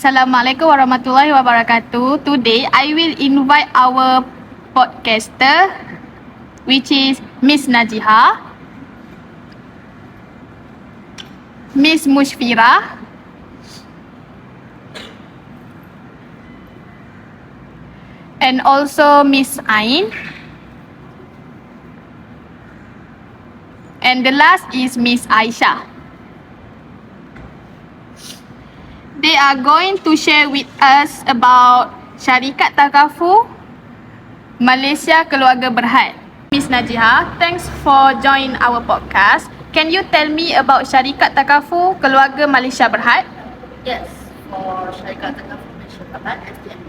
Assalamualaikum warahmatullahi wabarakatuh. Today, I will invite our podcaster, which is Miss NAJIHAH, Miss MUSYFIRAH, and also Miss Ain. And the last is Miss AISYAH. They are going to share with us about Syarikat Takaful Malaysia Keluarga Berhad. Miss NAJIHAH, thanks for joining our podcast. Can you tell me about Syarikat Takaful Keluarga Malaysia Berhad? Yes, for Syarikat Takaful Malaysia Berhad (STMB)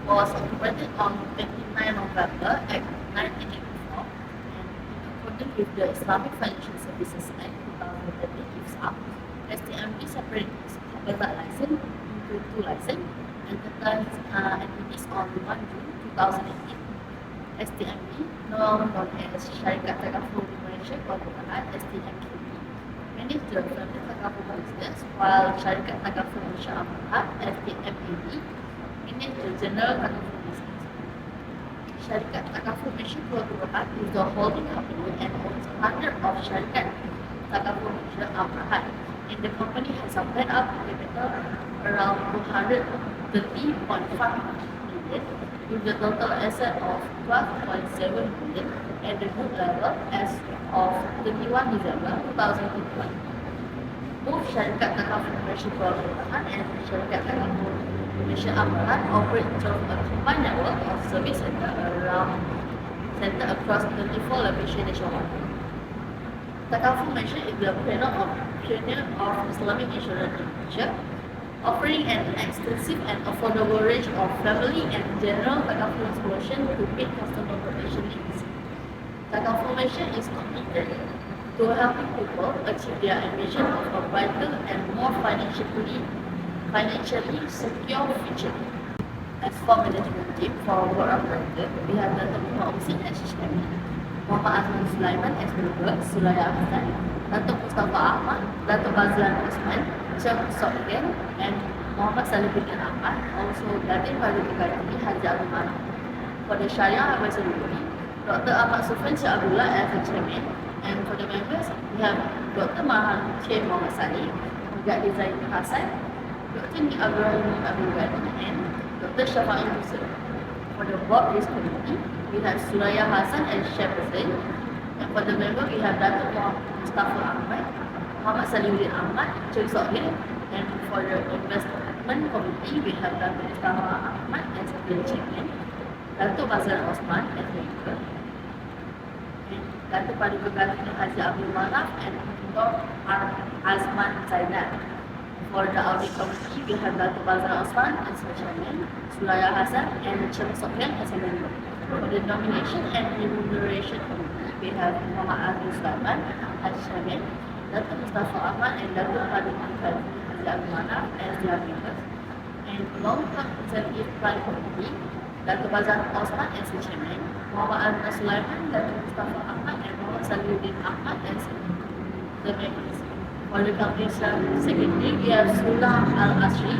was incorporated on 29 November Act 1984 and in accordance with the Islamic Financial Services Act 2013 (IFSAH), STMB separated Hazard license into two licenses and turned entities on 1 June 2018. STMB, now known as Syarikat Takaful Malaysia Keluarga Berhad (STMKB), manage the family takaful business, while Syarikat Takaful Malaysia Berhad (STMAB) manage the general takaful business. Syarikat Takaful Malaysia Keluarga Berhad is the holding company and owns 100 of Syarikat Takaful Malaysia Berhad, and the company has a paid up capital around 230.5 million with the total asset of 12.7 million at the group level as of 31 December 2021. Both Syarikat Takaful Malaysia Keluarga Berhad and Syarikat Takaful Malaysia Berhad operate through a combined network of service centered across 34 locations nationwide. Takaful Malaysia is the pioneer of Islamic insurance in Malaysia, offering an extensive and affordable range of family and general takaful solutions to meet customer protection needs. Takaful Malaysia is committed to helping people achieve their ambition of a brighter and more financially secure future. As for management team for board of directors, we have Dato' Muhammad Hussein as Chairman, Muhammad Azman Sulaiman as Member, Suraya Hassan, Dato' Mustafa Ahmad, Dato' Bazlan Osman, Cheng Sok Yen, and Muhammad Salihuddin Ahmad, also Datin Fadil Kartini Haji Abdul Manaf. For the Sharia Advisory Body, Dr. Ahmad Sufyan Syed Abdullah as the Chairman, and for the members, we have Dr. Mahan Cik Muhammad Salih, Mugad Zain Hassan, Dr. Ni Abraham Abdul Ghani, and Dr. Syafa'il Hussein. For the Board Risk Committee, we have Suraya Hassan as Chairperson, and for the member, we have Dato' Mustafa Ahmad, Muhammad Salihuddin Ahmad, Cheng Sok Yen, and for the Investment Committee, we have Dato' Mustafa Ahmad as the Chairman, Dato' Bazlan Osman as Member, and Dato' Paduka Kartini Haji Abdul Manaf, and Dr. Azman Zainal. For the Audit Committee, we have Dato' Bazlan Osman as the Chairman, Suraya Hassan, and Cheng Sok Yen as a Member. For the Nomination and Remuneration Committee, we have Muhammad Azman Sulaiman as Chairman, Dato' Mustafa Ahmad and Dato' Paduka Kartini Haji Abdul Manaf as their members. And Long-Term Incentive Plan Committee, Dato' Bazlan Osman as the Chairman, Muhammad Azman Sulaiman, Dato' Mustafa Ahmad, and Muhammad Salihuddin Ahmad as the members. For the company secretary, we have Sulah Al-Asri.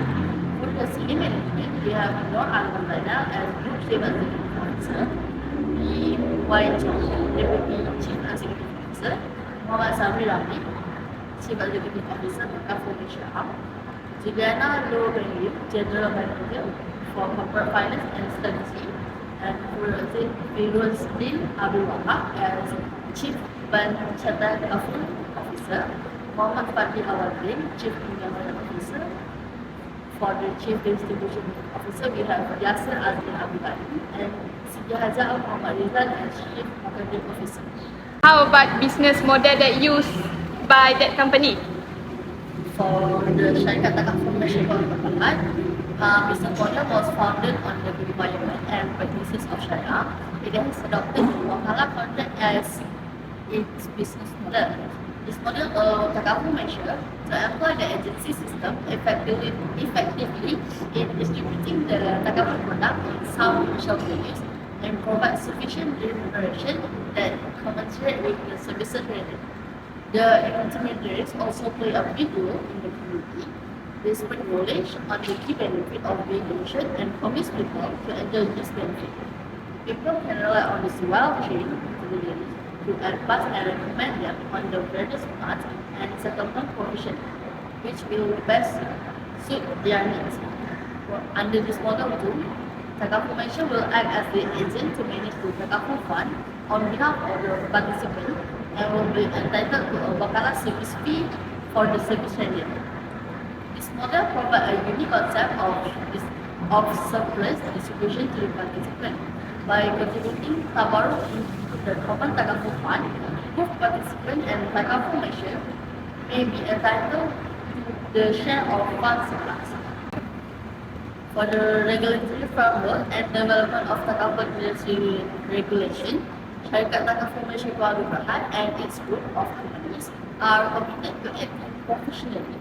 For the senior management, we have Nur Al-Hamdana as Group Chief Executive Officer, Y. Chong, Deputy Chief Executive Officer, Muhammad Sabri Ramli, Chief Executive Officer, Takaful Malaysia, Juliana Loh Benyu, General Manager for Corporate Finance and Strategy, and Firozdin Abdul Wahab as Chief Pencatatan Takaful Officer, Muhammad Fatih Awadin, Chief Investment Officer. For the Chief Distribution Officer, we have Yasir Azmi Abdul Ghani and Siti Haja Muhammad Rizal as Chief Marketing Officer. How about business model that used by that company? For the Syarikat Takaful Malaysia Keluarga Berhad, business model was founded on the requirement and practices of Sharia. It has adopted Wakala contract as its business model. This model Takaful Malaysia to employ the agency system effectively in distributing the takaful product in sound commercial values and provide sufficient remuneration that commensurate with the services rendered. The intermediaries also play a big role in the community They spread knowledge on the key benefit of being patient and promise people to enjoy this benefit. People can rely on this well-trained intermediaries to advise and recommend them on the various parts and settlement provision, which will best suit their needs. Under this model too, Takaful Mention will act as the agent to manage the Takaful fund on behalf of the participant and will be entitled to a Wakala service fee for the service rendered. This model provides a unique concept of surplus distribution to the participant. By contributing tabarruk into the common Takaful fund, both participant and Takaful Mention may be entitled to the share of fund surplus. For the regulatory framework and development of Takaful industry regulation, Syarikat Takaful Malaysia Keluarga Berhad and its group of companies are committed to acting professionally,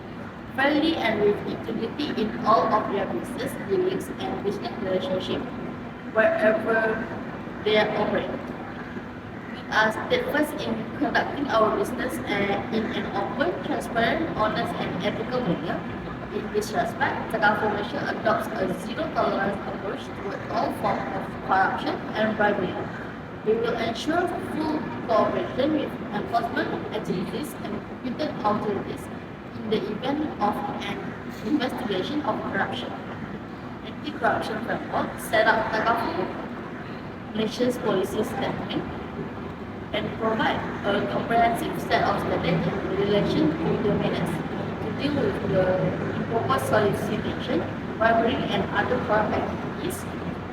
fairly and with integrity in all of their business dealings and business relationship wherever they operate. We are steadfast in conducting our business in an open, transparent, honest and ethical manner. In this respect, Takaful Malaysia adopts a zero-tolerance approach toward all forms of corruption and bribery. We will ensure full cooperation with enforcement agencies and competent authorities in the event of an investigation of corruption. Anti-corruption framework set up Takaful Malaysia's policy statement and provide a comprehensive set of standards in relation to the measures to deal with the improper solicitation, bribery and other corrupt activities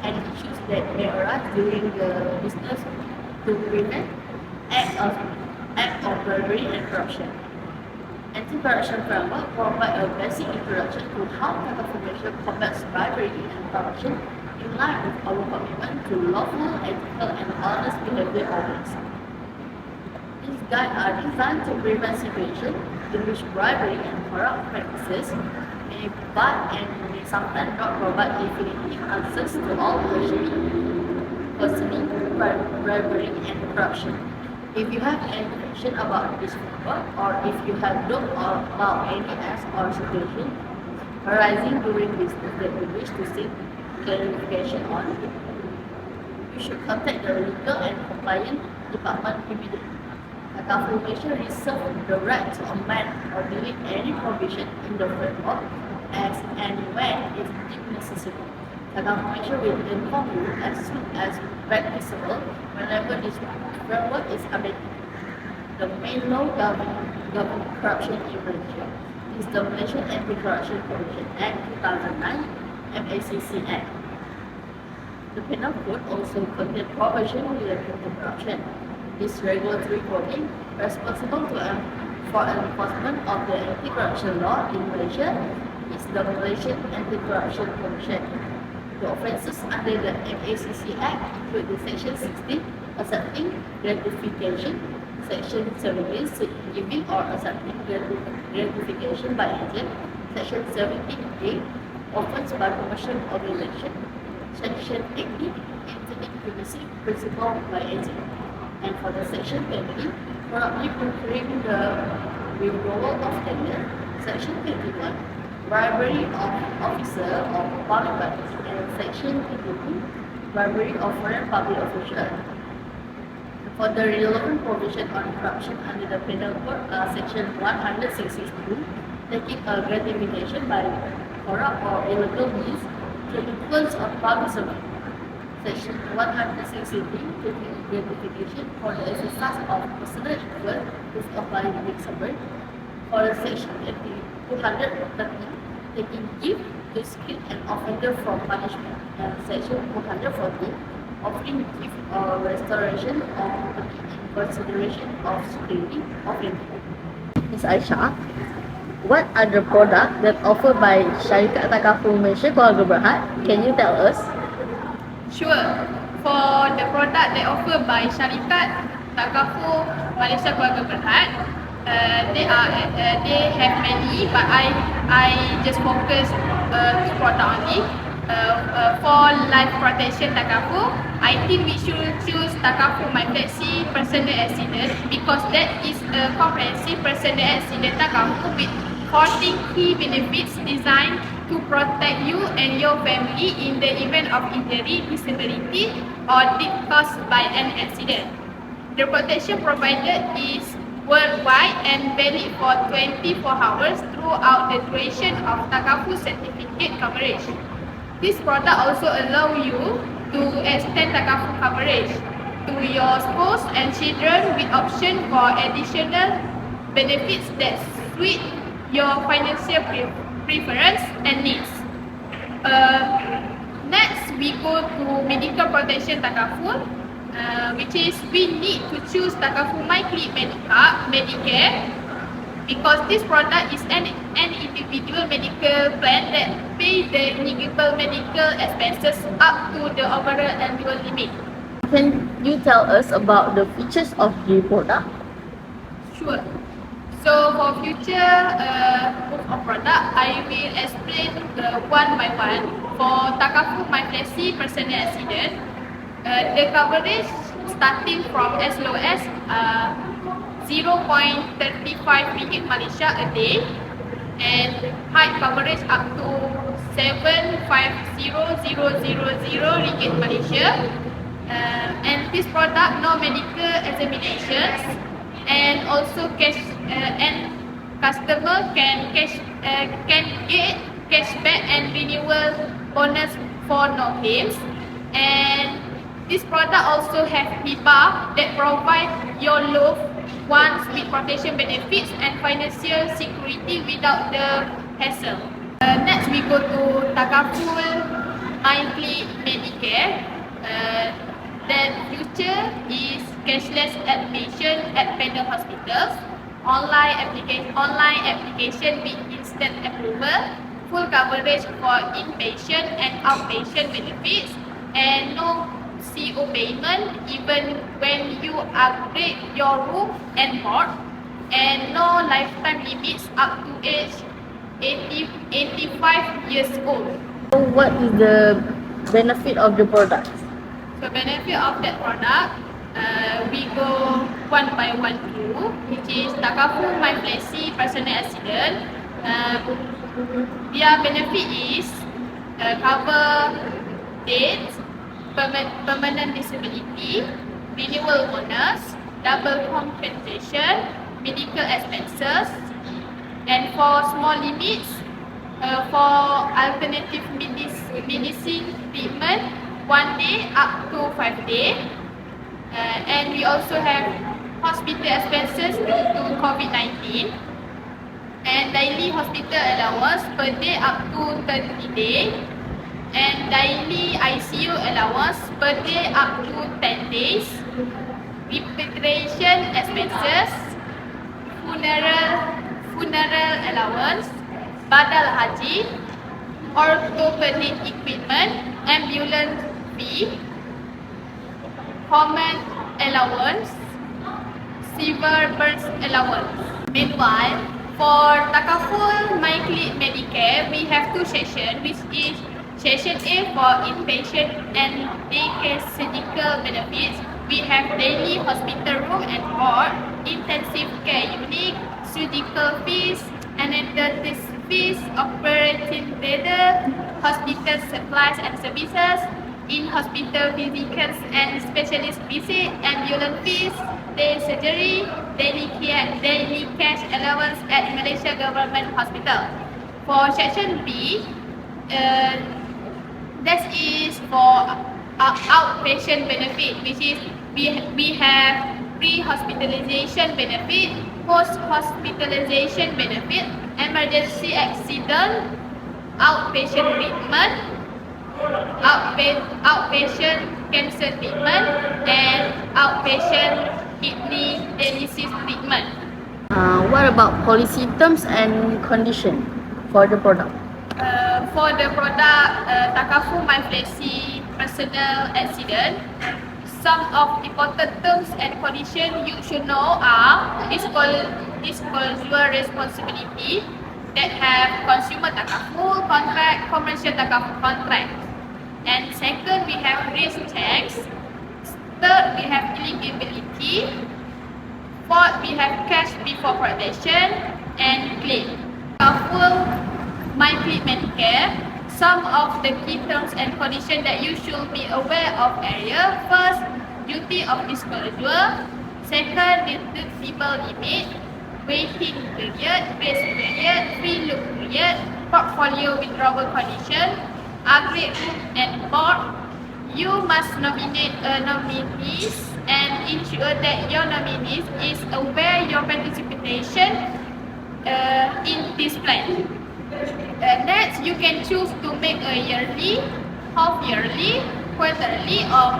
and issues that may arise during the business to prevent acts of bribery and corruption. Anti-corruption framework provide a basic introduction to how Takaful Malaysia combats bribery and corruption in line with our commitment to lawful, ethical and honest behavior always. These guides are designed to prevent situations in which bribery and corrupt practices may but and may sometimes not provide definitive answers to all questions concerning bribery and corruption. If you have any question about this framework or if you have doubt about any acts or situation arising during business that you wish to seek clarification on, you should contact the legal and compliance department immediately. Takaful Malaysia reserves the right to amend or delete any provision in the framework as and when it is necessary. Takaful Malaysia will inform you as soon as practicable whenever this framework is updated. The main law governing corruption in Malaysia is the Malaysian Anti-Corruption Commission Act 2009, MACC Act. The Penal Code also contains provision related to corruption. This regulatory body responsible for enforcement of the anti-corruption law in Malaysia is the Malaysian Anti-Corruption Commission. The offences under the MACC Act include the Section 16, accepting gratification, Section 17, giving or accepting gratification by agent, Section 17A, offence by commercial organization, Section 18, entering privacy principle by agent, and for the Section 20, corruptly procuring the withdrawal of tender, Section 21, bribery of officer of public bodies, and Section 22, bribery of foreign public official. For the relevant provision on corruption under the Penal Code, Section 162, taking a gratification by corrupt or illegal means to influence of public servant. Section 163, taking gratification for the exercise of personal influence with a public servant. For Section 230, taking gift to screen an offender from punishment, and Section 240, offering gift or restoration of property in consideration of security offender. Ms. Aisyah, what are the products that offered by Syarikat Takaful Malaysia Keluarga Berhad? Can you tell us? Sure. For the product that offered by Syarikat Takaful Malaysia Keluarga Berhad, they have many, but I just focus two product only. For life protection Takaful, I think we should choose Takaful My Flexi Personal Accident because that is a comprehensive personal accident Takaful with 14 key benefits designed to protect you and your family in the event of injury, disability, or death caused by an accident. The protection provided is worldwide and valid for 24 hours throughout the duration of Takaful certificate coverage. This product also allows you to extend Takaful coverage to your spouse and children with option for additional benefits that suit your financial preference and needs. Next, we go to medical protection Takaful, which is we need to choose Takaful MyClinic Medicare because this product is an individual medical plan that pays the eligible medical expenses up to the overall annual limit. Can you tell us about the features of the product? Sure. So for future proof of product, I will explain one by one. For Takaful MyFlexi personal accident, the coverage starting from as low as 0.35 ringgit Malaysia a day, and high coverage up to 750,000 ringgit Malaysia. And this product no medical examinations, and also cash and customer can get cashback and renewal bonus for no claims. And this product also have HIPAA that provide your loved ones with protection benefits and financial security without the hassle. Next we go to Takaful MyClinic Medicare. The future is cashless admission at panel hospitals, online application with instant approval, full coverage for inpatient and outpatient benefits, and no CO payment even when you upgrade your room and board, and no lifetime limits up to age 85 years old. So what is the benefit of the product? The benefit of that product, we go one by one through, which is Takaful MyFlexi personal accident. Their benefit is cover death, permanent disability, renewal bonus, double compensation, medical expenses, and for small limits, for alternative medicine treatment, 1 day up to 5 days. And we also have hospital expenses due to COVID-19, and daily hospital allowance per day up to 30 days, and daily ICU allowance per day up to 10 days, repatriation expenses, funeral allowance, badal haji, orthopedic equipment, ambulance fee, common allowance, severe burns allowance. Meanwhile, for Takaful MyClinic Medicare, we have two sections, which is Section A for inpatient and daycare surgical benefits. We have daily hospital room and board, intensive care unit, surgical fees, anesthetic fees, operating theatre, hospital supplies and services, in-hospital physicians and specialist visit, ambulance fees, day surgery, daily cash allowance at Malaysia Government Hospital. For Section B, that is for outpatient benefit, which is we have pre-hospitalization benefit, post-hospitalization benefit, emergency accident, outpatient treatment, outpatient cancer treatment, and outpatient kidney dialysis treatment. What about policy terms and condition for the product? For the product Takaful MyFlexi personal accident, some of important terms and conditions you should know are disclosure responsibility that have consumer Takaful contract, commercial Takaful contract. And second, we have risk checks. Third, we have eligibility. Fourth, we have cash before protection and claim. Takaful Migrant Medicare, some of the key terms and conditions that you should be aware of area. First, duty of disclosure. Second, deductible limit. Waiting period, grace period, free look period, portfolio withdrawal condition, agreed group and board. You must nominate nominees and ensure that your nominees is aware your participation in this plan. Next, you can choose to make a yearly, half-yearly, quarterly or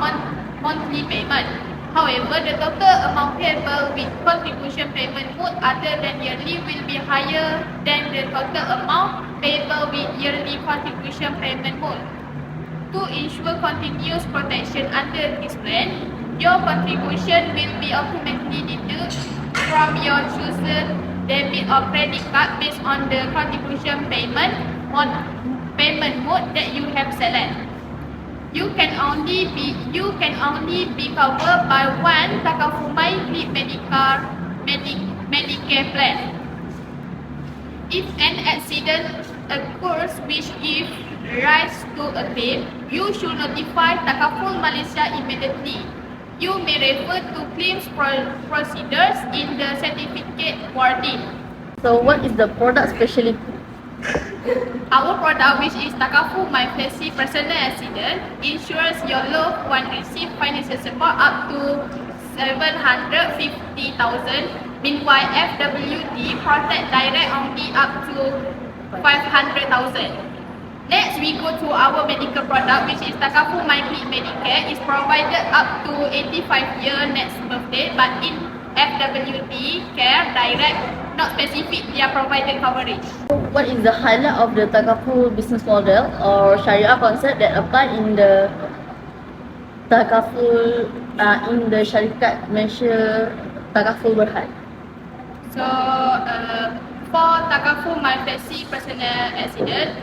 monthly payment. However, the total amount payable with contribution payment mode other than yearly will be higher than the total amount payable with yearly contribution payment mode. To ensure continuous protection under this plan, your contribution will be automatically deducted from your chosen debit or credit card based on the contribution payment mode that you have selected. You can only be covered by one Takaful Medicare plan. If an accident occurs which gives rise to a claim, you should notify Takaful Malaysia immediately. You may refer to claims procedures in the certificate wording. So what is the product specialty? Our product, which is Takaful My Flexi Personal Accident, ensures your loved one receive financial support up to 750,000. Meanwhile, FWD protect direct only up to 500,000. Next, we go to our medical product, which is Takaful My Medicare. Is provided up to 85 year next birthday, but in FWD care direct, not specific, they are provided coverage. What is the highlight of the Takaful business model or Sharia concept that apply in the Takaful in the syarikat Malaysia Takaful Berhad? So, for Takaful My Flexi Personal Accident,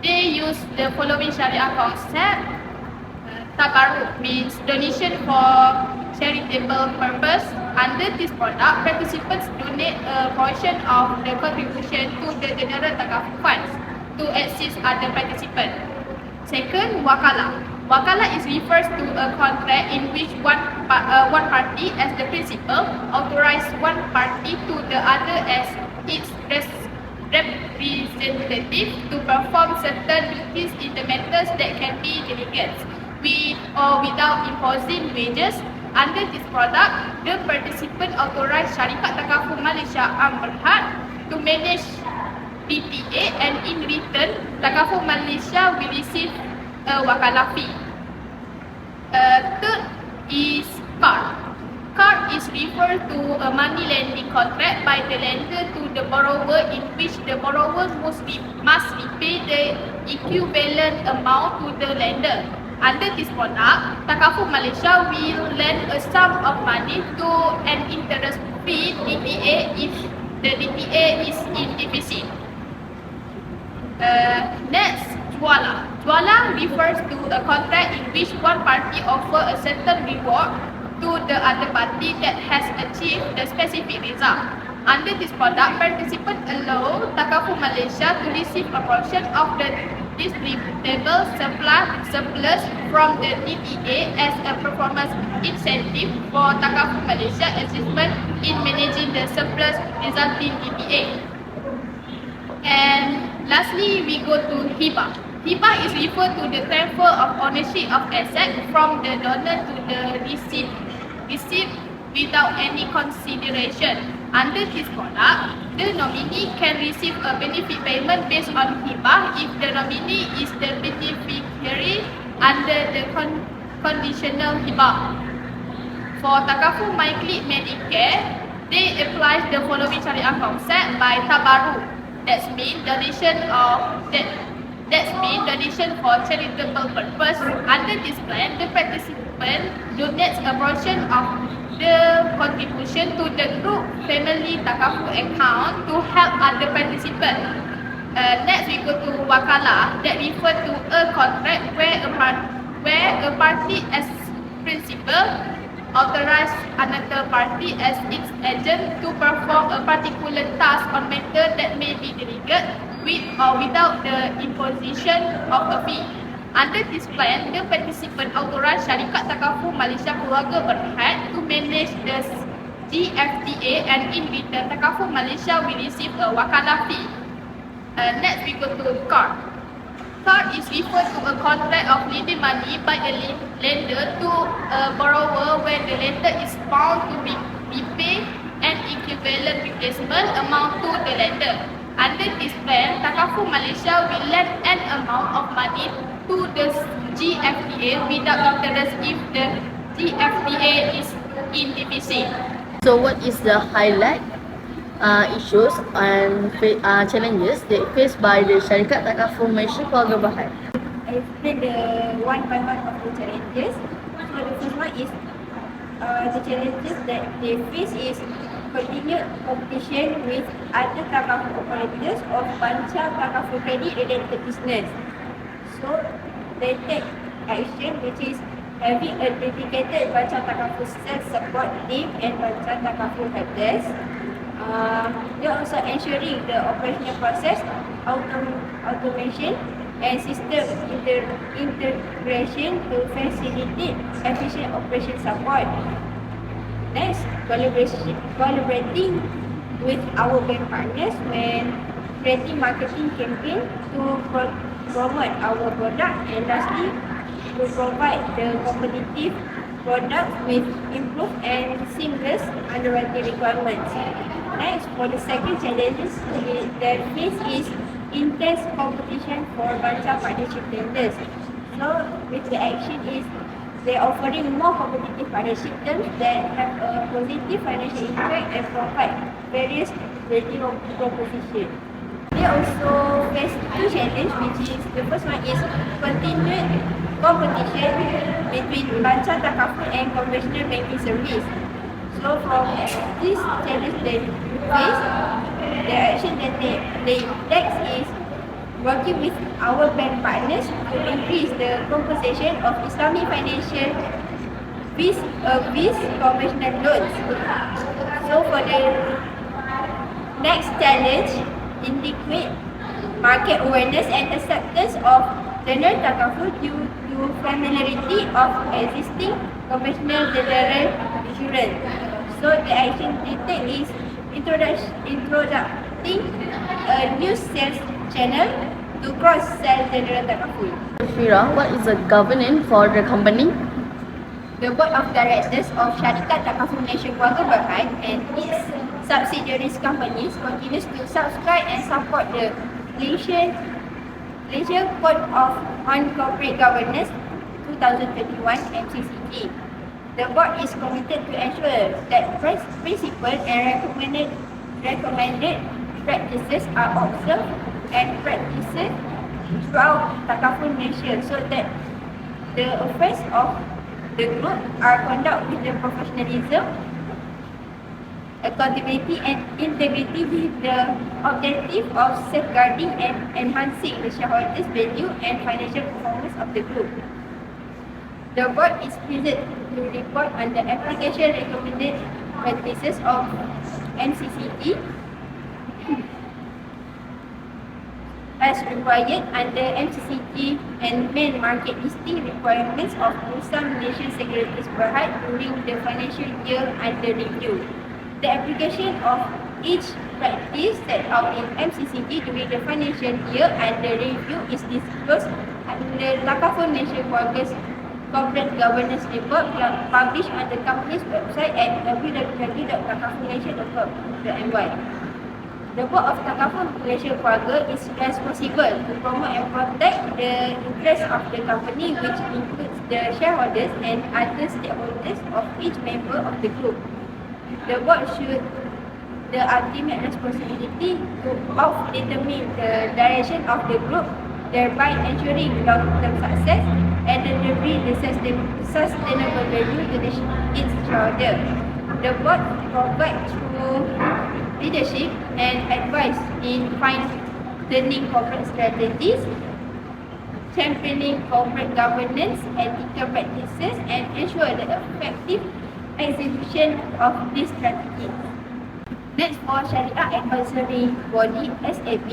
they use the following Sharia concept. Tabarruk means donation for charitable purpose. Under this product, participants donate a portion of the contribution to the general Takaful funds to assist other participants. Second, wakala. Wakala is refers to a contract in which one party as the principal authorize one party to the other as its representative to perform certain duties in the matters that can be delegated with or without imposing wages. Under this product, the participant authorized Syarikat Takaful Malaysia Berhad to manage PTA, and in return, Takaful Malaysia will receive a wakala fee. Third is card. Card is referred to a money lending contract by the lender to the borrower in which the borrower must repay the equivalent amount to the lender. Under this product, Takaful Malaysia will lend a sum of money to an interest-free DPA if the DPA is in deficit. Next, juala. Juala refers to a contract in which one party offer a certain reward to the other party that has achieved the specific result. Under this product, participants allow Takaful Malaysia to receive a portion of the distributable surplus from the DPA as a performance incentive for Takaful Malaysia assessment in managing the surplus resulting DPA. And lastly, we go to hibah. Hibah is referred to the transfer of ownership of asset from the donor to the received without any consideration. Under this product, the nominee can receive a benefit payment based on hibah if the nominee is the beneficiary under the conditional hibah. For Takaful Medicare, they apply the following Syariah concept by tabarruk. That's mean donation for charitable purpose. Under this plan, the participant donates a portion of the contribution to the group family Takaful account to help other participants. Next, we go to wakala. That refers to a contract where a party as principal authorize another party as its agent to perform a particular task or matter that may be delegated with or without the imposition of a fee. Under this plan, the participant authorized Syarikat Takaful Malaysia Keluarga Berhad to manage the GFTA, and in return, Takaful Malaysia will receive a wakalah fee. Next, we go to card. Card is referred to a contract of lending money by a lender to a borrower where the lender is bound to repay an equivalent replacement amount to the lender. Under this plan, Takaful Malaysia will lend an amount of money to the GFTA without interest if the GFTA is in deficit. So what is the highlight issues and challenges that faced by the Syarikat Takaful Malaysia Keluarga Berhad? I explain the one by one of the challenges. So the first one is the challenges that they face is continued competition with other takaful operators of banca takaful credit related business. So they take action which is having a dedicated banca takaful sales support team and banca takaful helpdesk. They also ensuring the operational process, automation and system integration to facilitate efficient operation support. Next, collaborating with our bank partners when creating marketing campaign to promote our product, and lastly, to provide the competitive product with improved and seamless underwriting requirements. Next, for the second challenges that face is intense competition for banca partnership tenders. So, with the action is they're offering more competitive partnership terms that have a positive financial impact and provide various rating proposition. They also face two challenges, which is the first one is continued competition between banca takaful and conventional banking service. So from this challenge they face, the action that they take is working with our bank partners to increase the compensation of Islamic financial fees conventional loans. So for the next challenge, indicate market awareness and acceptance of general takaful due to familiarity of existing conventional general insurance. So the action they take is introducing a new sales channel to cross-sell general takaful. MUSYFIRAH, what is the governance for the company? The board of directors of Syarikat Takaful Malaysia Keluarga Berhad and its subsidiaries companies continues to subscribe and support the Malaysia Code on Corporate Governance 2021 MCCG. The board is committed to ensure that principles and recommended practices are observed and practiced throughout Takaful Malaysia, so that the affairs of the group are conducted with the professionalism, accountability and integrity with the objective of safeguarding and enhancing the shareholders' value and financial performance of the group. The board is pleased to report on the application recommended practices of MCCG as required under MCCG and main market listing requirements of Bursa Malaysia Securities Berhad during the financial year under review. The application of each practice set out in MCCG during the financial year under review is disclosed under Takaful Malaysia Keluarga's Corporate Governance Report published on the company's website at www.takafulmalaysia.com.my. The Board of Takaful Malaysia Keluarga is responsible to promote and protect the interests of the company, which includes the shareholders and other stakeholders of each member of the group. The board should the ultimate responsibility of determine the direction of the group, thereby ensuring long-term success and delivering the sustainable value to its shareholder. The board provides through leadership and advice in fine-tuning corporate strategies, championing corporate governance, ethical practices, and ensure the effective execution of this strategy. Next, for Syariah Advisory Body (SAB),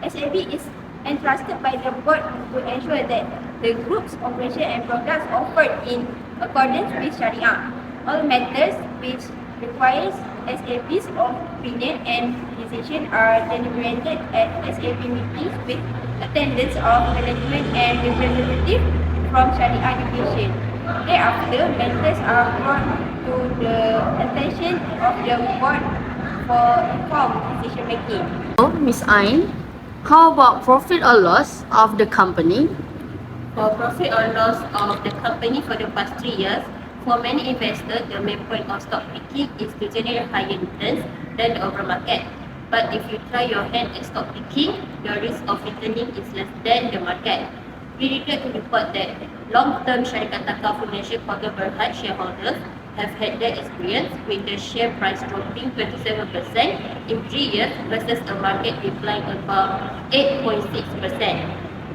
SAB is entrusted by the board to ensure that the group's operation and products offered in accordance with Syariah. All matters which requires SAB's opinion and decision are deliberated at SAB meetings with attendance of management and representatives from Syariah Division. Thereafter, matters are brought to the attention of the board for informed decision making. So, Ms. Ain, how about profit or loss of the company? For profit or loss of the company for the past 3 years, for many investors, the main point of stock picking is to generate higher returns than the overall market. But if you try your hand at stock picking, your risk of returning is less than the market. We regret to report that long-term Syarikat Takaful Malaysia Keluarga Berhad shareholders have had their experience with the share price dropping 27% in 3 years versus a market decline about 8.6%.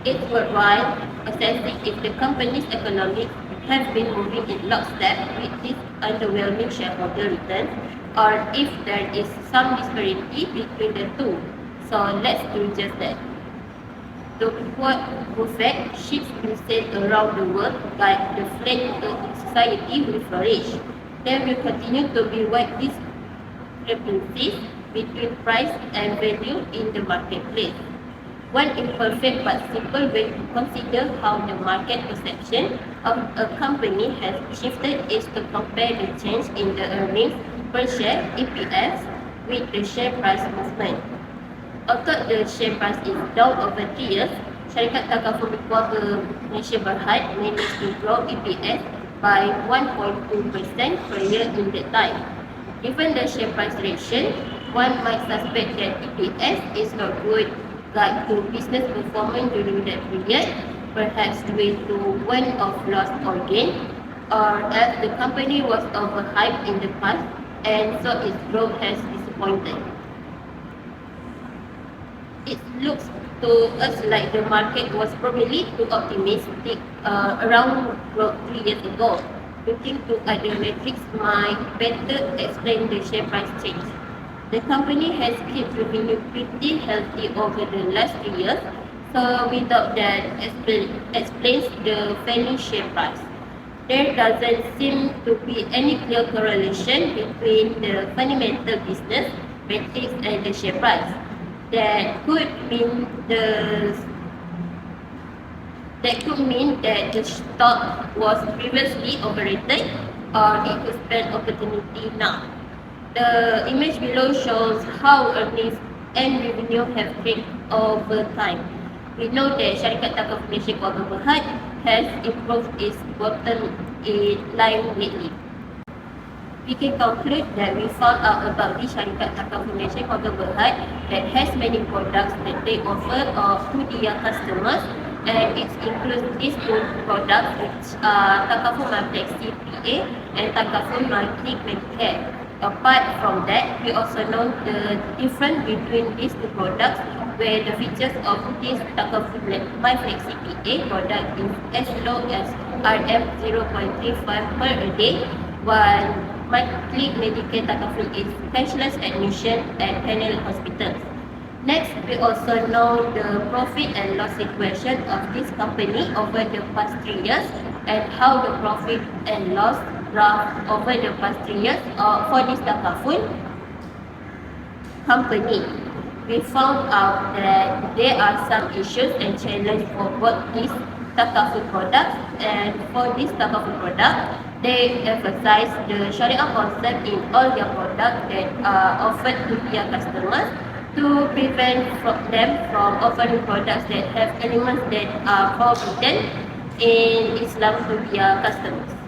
It's worthwhile assessing if the company's economics have been moving in lockstep with this underwhelming shareholder returns, or if there is some disparity between the two. So let's do just that. To quote Buffett, ships will sail around the world, but the flat society will flourish. There will continue to be wide discrepancies between price and value in the marketplace. One imperfect but simple way to consider how the market perception of a company has shifted is to compare the change in the earnings per share (EPS) with the share price movement. Although the share price is down over 3 years, Syarikat Takaful Keluarga Malaysia Berhad managed to grow EPS by 1.2% per year in that time. Given the share price reaction, one might suspect that EPS is not good guide to business performance during that period, perhaps due to one of loss or gain, or as the company was overhyped in the past and so its growth has disappointed. It looks to us like the market was probably too optimistic around growth 3 years ago. Looking to other metrics might better explain the share price change. The company has kept revenue pretty healthy over the last 3 years, so without that explains the falling share price. There doesn't seem to be any clear correlation between the fundamental business metrics and the share price. That could mean that the stock was previously overrated, or it could spend opportunity now. The image below shows how earnings and revenue have trended over time. We know that Syarikat Takaful Malaysia Keluarga Berhad has improved its bottom line lately. We can conclude that we found out about the Syarikat Takaful Malaysia Keluarga Berhad that has many products that they offer to their customers, and it includes these two products, which are Takaful Flexi PA and Takaful Multi Medicare. Apart from that, we also know the difference between these two products, where the features of this Takaful Flexi PA product is as low as RM0.35 per a day, while Monthly Medicare Takaful is cashless admission at panel hospitals. Next, we also know the profit and loss equation of this company over the past 3 years and how the profit and loss graph over the past 3 years for this Takaful company. We found out that there are some issues and challenges for both these Takaful products, and for this Takaful product, they emphasize the Sharia concept in all their products that are offered to their customers to prevent them from offering products that have elements that are forbidden in Islam to their customers.